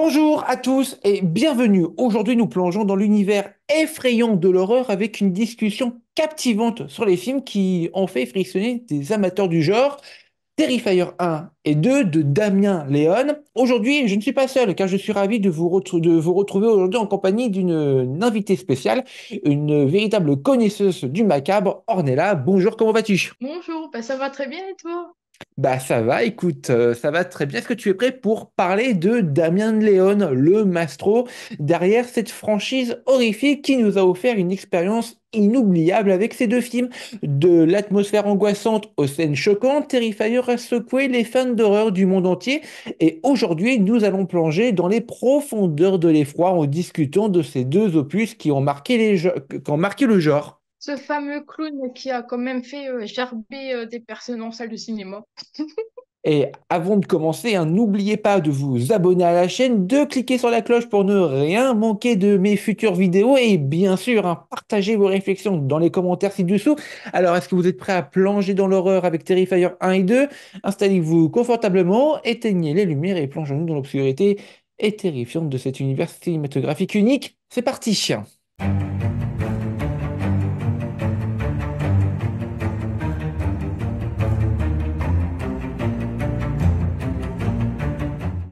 Bonjour à tous et bienvenue. Aujourd'hui, nous plongeons dans l'univers effrayant de l'horreur avec une discussion captivante sur les films qui ont fait frissonner des amateurs du genre. Terrifier 1 et 2 de Damien Léon. Aujourd'hui, je ne suis pas seul car je suis ravi de vous retrouver aujourd'hui en compagnie d'une invitée spéciale, une véritable connaisseuse du macabre, Ornella. Bonjour, comment vas-tu? Bonjour, bah ça va très bien et toi? Bah ça va, écoute, ça va très bien. Est-ce que tu es prêt pour parler de Damien Léon, le mastro, derrière cette franchise horrifique qui nous a offert une expérience inoubliable avec ces deux films? De l'atmosphère angoissante aux scènes choquantes, Terrifier a secoué les fans d'horreur du monde entier. Et aujourd'hui, nous allons plonger dans les profondeurs de l'effroi en discutant de ces deux opus qui ont marqué qui ont marqué le genre. Ce fameux clown qui a quand même fait gerber des personnes en salle de cinéma. Et avant de commencer, hein, n'oubliez pas de vous abonner à la chaîne, de cliquer sur la cloche pour ne rien manquer de mes futures vidéos et bien sûr, hein, partagez vos réflexions dans les commentaires ci-dessous. Alors, est-ce que vous êtes prêts à plonger dans l'horreur avec Terrifier 1 et 2? Installez-vous confortablement, éteignez les lumières et plongeons-nous dans l'obscurité et terrifiante de cet univers cinématographique unique. C'est parti!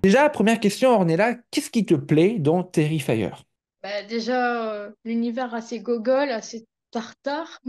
Déjà, première question, Ornella, qu'est-ce qui te plaît dans Terrifier? Bah, déjà, l'univers assez gogol, assez tartare.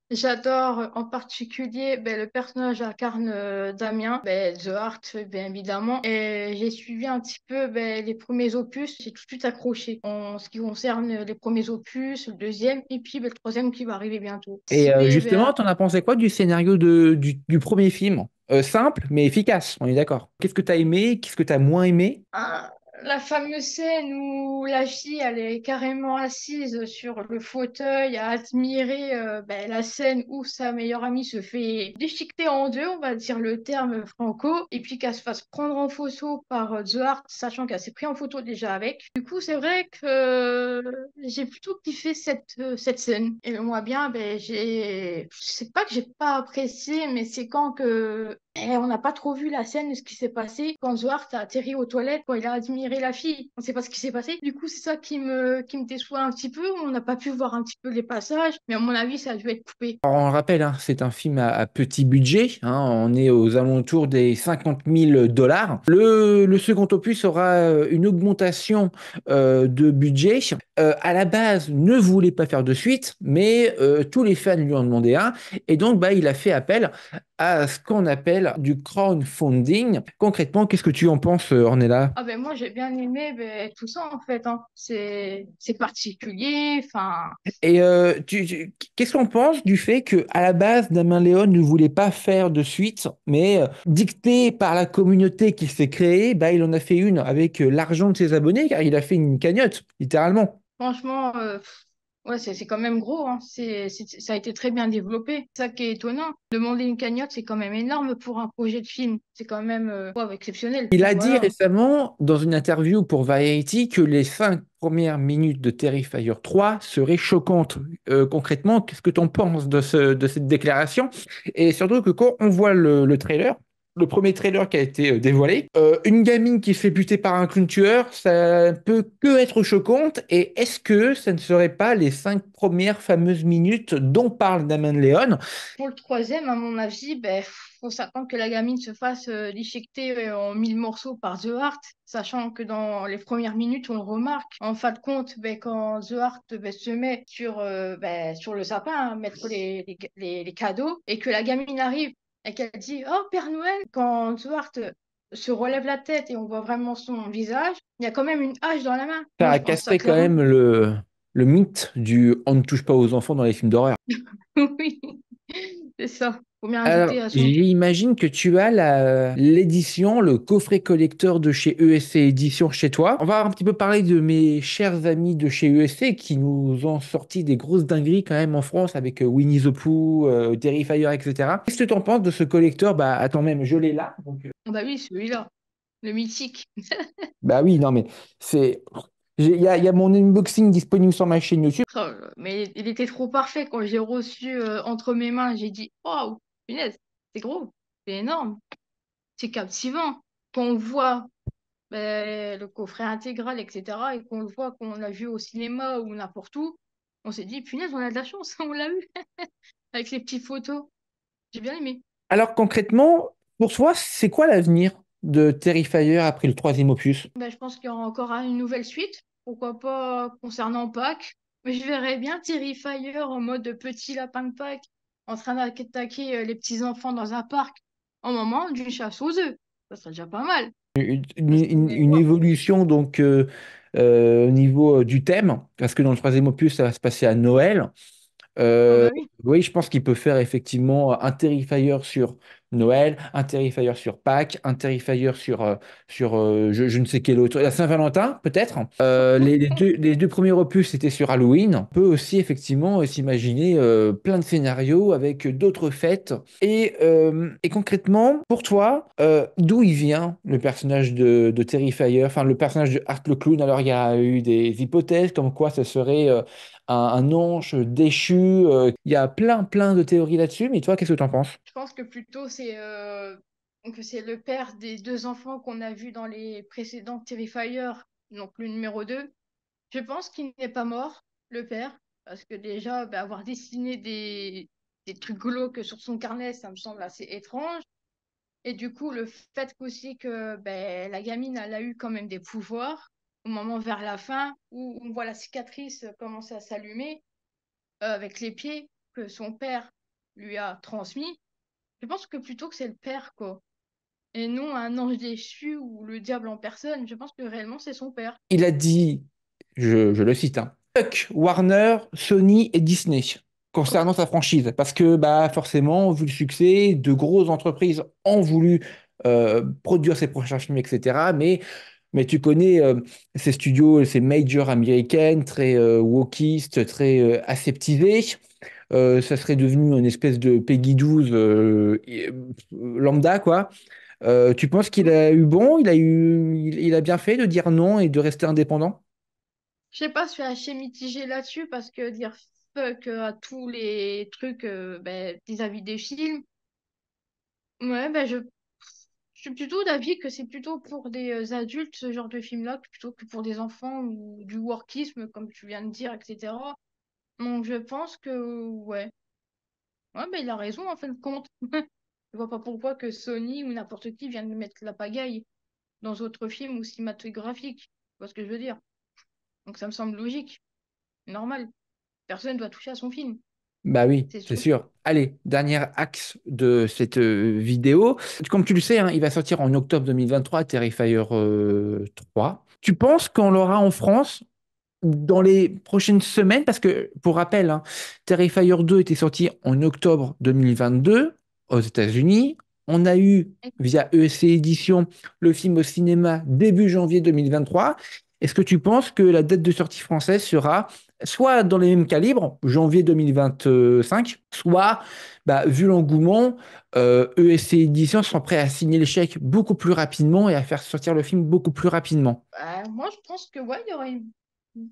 J'adore en particulier le personnage incarne Damien, The Heart bien évidemment. Et j'ai suivi un petit peu les premiers opus, j'ai tout de suite accroché en ce qui concerne les premiers opus, le deuxième et puis le troisième qui va arriver bientôt. Et Situé justement, t'en as pensé quoi du scénario du premier film? Simple, mais efficace, on est d'accord. Qu'est-ce que t'as aimé? Qu'est-ce que t'as moins aimé? Ah, la fameuse scène où la fille, elle est carrément assise sur le fauteuil à admirer la scène où sa meilleure amie se fait déchiqueter en deux, on va dire le terme franco, et puis qu'elle se fasse prendre en photo par The Heart, sachant qu'elle s'est pris en photo déjà avec. Du coup, c'est vrai que j'ai plutôt kiffé cette scène. Et moi bien, c'est pas que j'ai pas apprécié, mais c'est quand que et on n'a pas trop vu la scène de ce qui s'est passé quand Zwart a atterri aux toilettes, quand il a admiré la fille. On ne sait pas ce qui s'est passé. Du coup, c'est ça qui me déçoit un petit peu. On n'a pas pu voir un petit peu les passages, mais à mon avis, ça a dû être coupé. Alors, on rappelle, hein, c'est un film à petit budget, hein, on est aux alentours des 50 000 $. Le second opus aura une augmentation de budget. À la base, ne voulait pas faire de suite, mais tous les fans lui ont demandé un. Et donc, bah, il a fait appel à ce qu'on appelle du crowdfunding. Concrètement, qu'est-ce que tu en penses, Ornella? Ah moi j'ai bien aimé tout ça en fait, hein. C'est particulier, enfin Et qu'est-ce qu'on pense du fait que à la base, Damien Léon ne voulait pas faire de suite, mais dicté par la communauté qui s'est créée, bah, il en a fait une avec l'argent de ses abonnés, car il a fait une cagnotte, littéralement. franchement, ouais, c'est quand même gros, hein. Ça a été très bien développé. C'est ça qui est étonnant. Demander une cagnotte, c'est quand même énorme pour un projet de film. C'est quand même ouais, exceptionnel. Il Donc a dit voilà. récemment, dans une interview pour Variety, que les 5 premières minutes de Terrifier 3 seraient choquantes. Concrètement, qu'est-ce que tu en penses de cette déclaration? Et surtout que quand on voit le trailer, le premier trailer qui a été dévoilé, une gamine qui se fait buter par un clown tueur, ça peut que être choquante. Et est-ce que ça ne serait pas les 5 premières fameuses minutes dont parle Damon Leon? Pour le troisième, à mon avis, faut s'attendre que la gamine se fasse déchiqueter en 1000 morceaux par The Heart, sachant que dans les premières minutes, on le remarque. En fin de compte, quand The Heart se met sur le sapin à mettre les cadeaux, et que la gamine arrive et qu'elle dit «Oh, Père Noël!» Quand The Heart se relève la tête et on voit vraiment son visage, il y a quand même une hache dans la main. Ça Moi, a je pense ça cassé quand clairement. même le mythe du on ne touche pas aux enfants dans les films d'horreur. Oui, c'est ça. Faut bien Alors, ajouter à son jeu. j'imagine que tu as l'édition, le coffret collector de chez ESC Édition chez toi. On va un petit peu parler de mes chers amis de chez ESC qui nous ont sorti des grosses dingueries quand même en France avec Winnie the Pooh, Terrifier, etc. Qu'est-ce que tu en penses de ce collector? Bah, attends même, je l'ai là. Donc, Bah oui, celui-là. Le mythique. bah oui, non, mais c'est. Il y a mon unboxing disponible sur ma chaîne YouTube. Oh, mais il était trop parfait quand j'ai reçu entre mes mains. J'ai dit, waouh, punaise, c'est gros, c'est énorme, c'est captivant. Quand on voit le coffret intégral, etc., et qu'on le voit, qu'on l'a vu au cinéma ou n'importe où, on s'est dit, punaise, on a de la chance, on l'a eu avec les petites photos. J'ai bien aimé. Alors concrètement, pour toi, c'est quoi l'avenir de Terrifier après le troisième opus? Je pense qu'il y aura encore une nouvelle suite. Pourquoi pas concernant Pâques. Mais je verrais bien Terrifier en mode petit lapin de Pâques en train d'attaquer les petits enfants dans un parc au moment d'une chasse aux œufs. Ça serait déjà pas mal. Ça serait- Une ouais. évolution donc au niveau du thème, parce que dans le troisième opus, ça va se passer à Noël. Ah Euh, bah oui. oui, je pense qu'il peut faire effectivement un Terrifier sur Noël, un Terrifier sur Pâques, un Terrifier sur je ne sais quel autre, la Saint-Valentin peut-être. Les deux premiers opus c'était sur Halloween. On peut aussi effectivement s'imaginer plein de scénarios avec d'autres fêtes. Et concrètement, pour toi, d'où il vient le personnage de Terrifier, enfin le personnage de Art le Clown? Alors il y a eu des hypothèses comme quoi ce serait un ange déchu. Il y a plein de théories là-dessus, mais toi, qu'est-ce que tu en penses? Je pense que plutôt c'est le père des deux enfants qu'on a vus dans les précédents Terrifier, donc le numéro 2. Je pense qu'il n'est pas mort, le père, parce que déjà, avoir dessiné des trucs glauques sur son carnet, ça me semble assez étrange. Et du coup, le fait qu'aussi que la gamine, elle a eu quand même des pouvoirs, au moment vers la fin, où on voit la cicatrice commencer à s'allumer avec les pieds que son père lui a transmis, je pense que plutôt que c'est le père, quoi. Et non un ange déchu ou le diable en personne, je pense que réellement c'est son père. Il a dit, je le cite, hein, Fuck Warner, Sony et Disney concernant sa franchise. Parce que bah, forcément, vu le succès, de grosses entreprises ont voulu produire ces prochains films, etc. Mais tu connais ces studios, ces majors américaines, très wokistes, très aseptisées. Ça serait devenu une espèce de Peggy 12 lambda, quoi. Tu penses qu'il a eu bon, il a bien fait de dire non et de rester indépendant? Je sais pas, je suis assez mitigée là-dessus parce que dire fuck à tous les trucs vis-à-vis des films, ouais, je suis plutôt d'avis que c'est plutôt pour des adultes ce genre de film-là plutôt que pour des enfants ou du workisme comme tu viens de dire, etc. Donc je pense que ouais, il a raison en fin de compte. Je vois pas pourquoi que Sony ou n'importe qui vienne de mettre la pagaille dans d'autres films ou cinématographiques. Tu vois ce que je veux dire? Donc ça me semble logique, normal. Personne doit toucher à son film, Bah oui, c'est c'est sûr. sûr. Allez, dernier axe de cette vidéo. Comme tu le sais, hein, il va sortir en octobre 2023, Terrifier 3. Tu penses qu'on l'aura en France dans les prochaines semaines? Parce que, pour rappel, hein, Terrifier 2 était sorti en octobre 2022 aux États-Unis. On a eu, via ESC Éditions, le film au cinéma début janvier 2023. Est-ce que tu penses que la date de sortie française sera soit dans les mêmes calibres, janvier 2025, soit, bah, vu l'engouement, ESC Éditions sont prêts à signer le chèque beaucoup plus rapidement et à faire sortir le film beaucoup plus rapidement? Moi, je pense que ouais, il y aura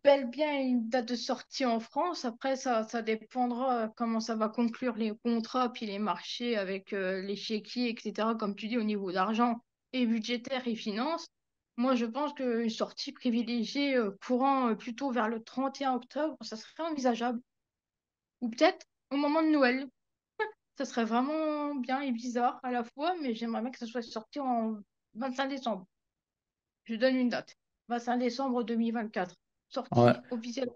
bel bien une date de sortie en France. Après, ça dépendra comment ça va conclure les contrats puis les marchés avec les chéquiers, etc. Comme tu dis, au niveau d'argent et budgétaire et finance. Moi, je pense qu'une sortie privilégiée courant plutôt vers le 31 octobre, ça serait envisageable. Ou peut-être au moment de Noël. Ça serait vraiment bien et bizarre à la fois, mais j'aimerais bien que ça soit sorti en 25 décembre. Je donne une date. 25 décembre 2024. Ouais. Sortie officielle.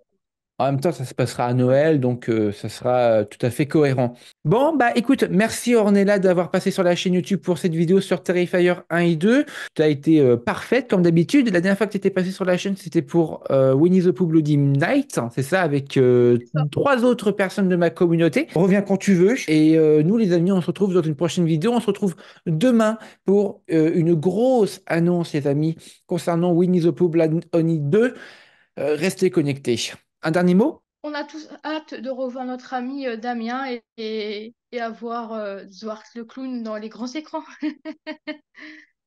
En même temps, ça se passera à Noël, donc ça sera tout à fait cohérent. Bon, bah écoute, merci Ornella d'avoir passé sur la chaîne YouTube pour cette vidéo sur Terrifier 1 et 2. Tu as été parfaite comme d'habitude. La dernière fois que tu étais passé sur la chaîne, c'était pour Winnie the Pooh Bloody Night, c'est ça, avec C'est ça. trois autres personnes de ma communauté. Reviens quand tu veux. Et nous, les amis, on se retrouve dans une prochaine vidéo. On se retrouve demain pour une grosse annonce, les amis, concernant Winnie the Pooh Bloody 2. Restez connectés. Un dernier mot? On a tous hâte de revoir notre ami Damien et avoir Zwart le clown dans les grands écrans.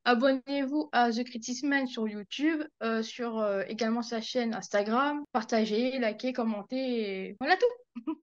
Abonnez-vous à The Critics Man sur YouTube, sur également sa chaîne Instagram. Partagez, likez, commentez. Et voilà tout.